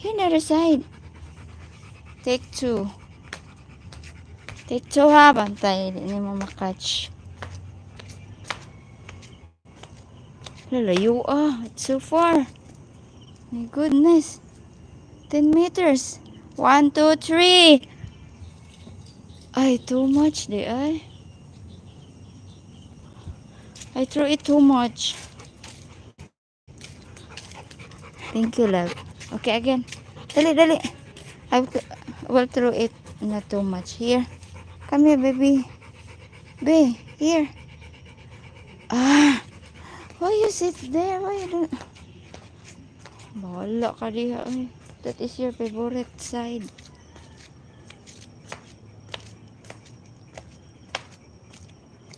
Here, another side. Take two. Take two ha, bantay. Hindi mo makatch. Lalayo it's so far. My goodness. 10 meters. 1, 2, 3. Ay, too much di ay. I threw it too much. Thank you, love. Okay, again. Dali, dali. I will throw it not too much. Here. Come here, baby. Babe, here. Why you sit there? Why you don't... Bahala ka diha. That is your favorite side.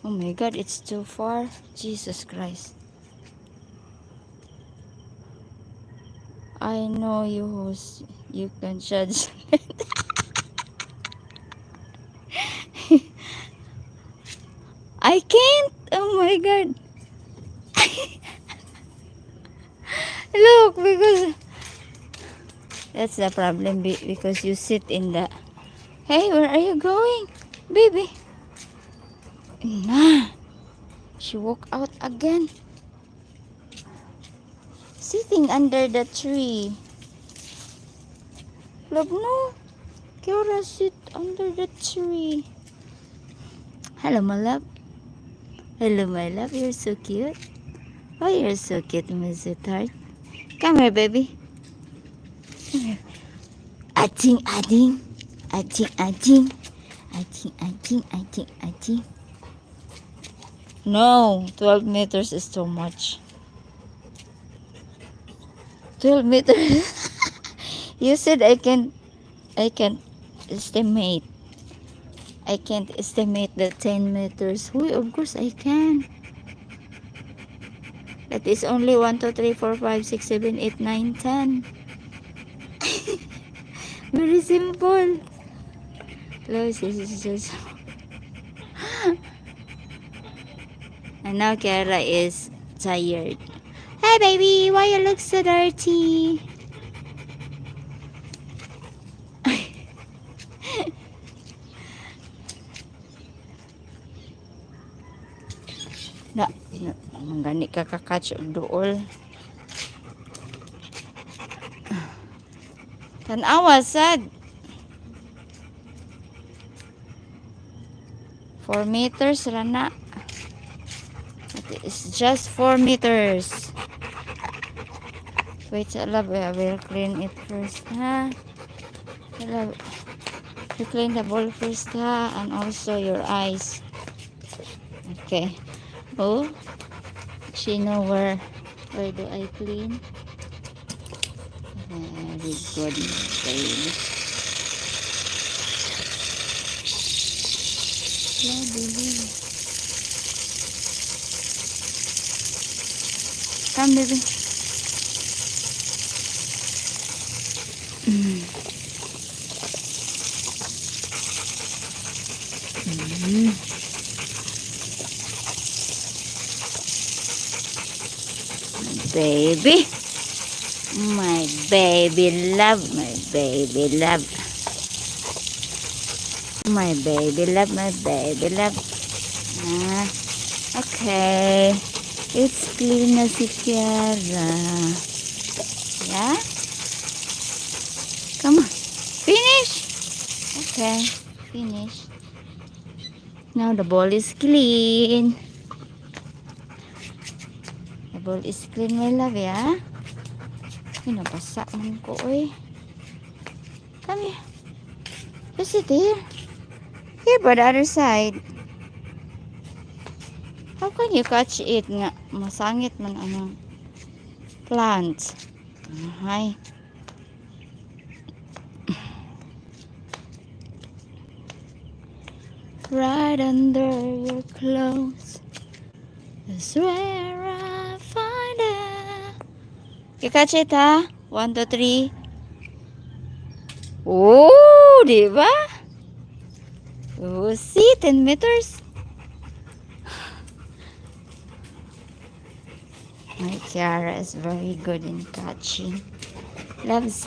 Oh my God, it's too far. Jesus Christ. I know you can judge. I can't. Oh my God. Look, because that's the problem because you sit in the... Hey, where are you going? Baby. Nah. She walked out again. Sitting under the tree. Love, no. Kiara, sit under the tree. Hello, my love. Hello, my love. You're so cute. Oh, you're so cute, my sweetheart. Come here, baby. Come here. Ading, ading. Ading, ading. Ading, ading, ading, ading. No, 12 meters is too much. 12 meters. You said I can't estimate. I can't estimate the 10 meters. Oh, of course I can. That is only 1, 2, 3, 4, 5, 6, 7, 8, 9, 10. Very simple. And now Kiara is tired. Hey baby, why you look so dirty? Na, manggani ka kakatch dool. Tanawa sad. 4 meters rana. It is just 4 meters. Wait, love, I will clean it first, ha? Love, you clean the bowl first, ha? And also your eyes. Okay. Oh, she know where do I clean? Very good, baby. Come, baby. Baby, my baby love, my baby love, my baby love, my baby love. Okay, it's clean na si Kiara. Yeah, come on, finish. Okay, finish. Now the bowl is clean. The bowl is clean, my love, yeah? Pinabasa man ko, oy. Come here. Just sit here. Here, but the other side. How can you catch it nga? Masangit man ang plant. Hi. Right under your clothes is where I find it. You catch it, ha? 1, 2, 3. Oh, diba? Oh, see, 10 meters. My Kiara is very good in catching. Loves